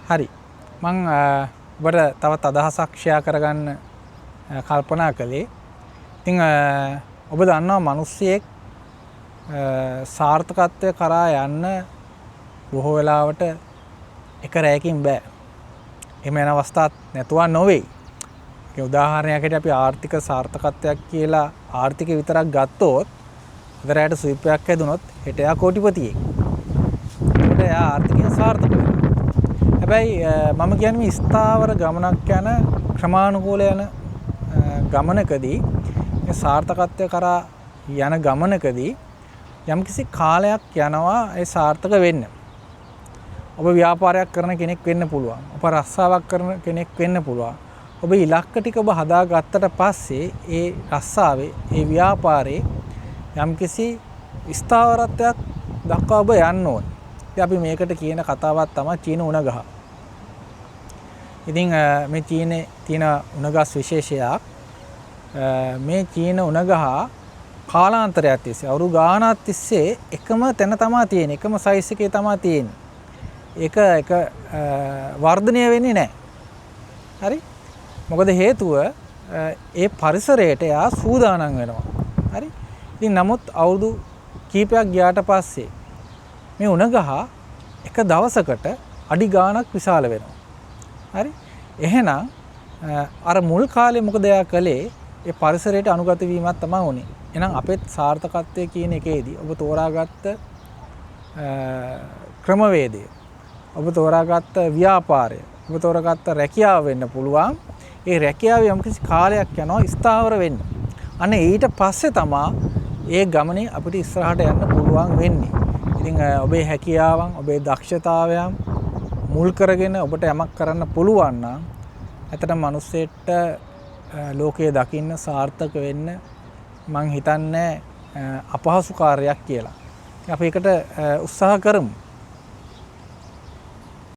හරි. මං ඔබට තවත් අදහසක් ෂෙයා කරගන්න කල්පනා කළේ. ඉතින් ඔබ දන්නවා මිනිස්සෙක් සාර්ථකත්වය කරා යන්න බොහෝ වෙලාවට එක රැයකින් බෑ. එහෙම යන අවස්ථාවක් නැතුව නොවේ. ඒ උදාහරණයකට අපි ආර්ථික සාර්ථකත්වයක් කියලා ආර්ථික විතරක් ගත්තොත් අද රැයට සුවිපයක් හැදුනොත් හෙට එයා කෝටිපතියෙක්. ඒකට එයා ආර්ථිකයෙන් සාර්ථක වෙනවා. හැබැයි මම කියන්නේ මේ ස්ථාවර ගමනක් යන ක්‍රමානුකූල යන ගමනකදී මේ සාර්ථකත්වය කරා යන ගමනකදී යම්කිසි කාලයක් යනවා ඒ සාර්ථක වෙන්න. ඔබ ව්‍යාපාරයක් කරන කෙනෙක් වෙන්න පුළුවන්. ඔබ රස්සාවක් කරන කෙනෙක් වෙන්න පුළුවන්. ඔබ ඉලක්ක ටික ඔබ හදාගත්තට පස්සේ ඒ රස්සාවේ ඒ ව්‍යාපාරේ යම්කිසි ස්ථාවරත්වයක් දක්වා ඔබ යන්න ඕනේ. ඉතින් අපි මේකට කියන කතාවක් තමයි චීන උණගහ. ඉතින් මේ චීනේ තියෙන උණගස් විශේෂයක් මේ චීන උණගහ කාලාන්තරයක් තිස්සේ අවුරුදු ගාණක් තිස්සේ එකම තැන තමයි තියෙන්නේ. එකම සයිස් එකේ තමයි තියෙන්නේ. ඒක වර්ධනය වෙන්නේ නැහැ. හරි? මොකද හේතුව ඒ පරිසරයට එයා සූදානම් වෙනවා. හරි? ඉතින් නමුත් අවුරුදු කීපයක් ගියාට පස්සේ මේ උණගහ එක දවසකට අඩි ගාණක් විශාල වෙනවා. හරි? එහෙනම් අර මුල් කාලේ මොකද එයා කළේ? ඒ පරිසරයට අනුගත වීමක් තමයි උනේ. එහෙනම් අපේ සාර්ථකත්වයේ කියන එකේදී ඔබ තෝරාගත්ත ක්‍රමවේදය, ඔබ තෝරාගත්ත ව්‍යාපාරය, ඔබ තෝරාගත්ත රැකියාව වෙන්න පුළුවන්. ඒ රැකියාව යම්කිසි කාලයක් යනවා ස්ථාවර වෙන්න. අන්න ඊට පස්සේ තමයි ඒ ගමනේ අපිට ඉස්සරහට යන්න පුළුවන් වෙන්නේ. ඉතින් ඔබේ හැකියාවන්, ඔබේ දක්ෂතාවයන් මුල් කරගෙන ඔබට යමක් කරන්න පුළුවන් නම් ඇත්තටම මිනිස්සෙට ලෝකයේ දකින්න සාර්ථක වෙන්න මං හිතන්නේ අපහසු කාර්යයක් කියලා. අපි ඒකට උත්සාහ කරමු.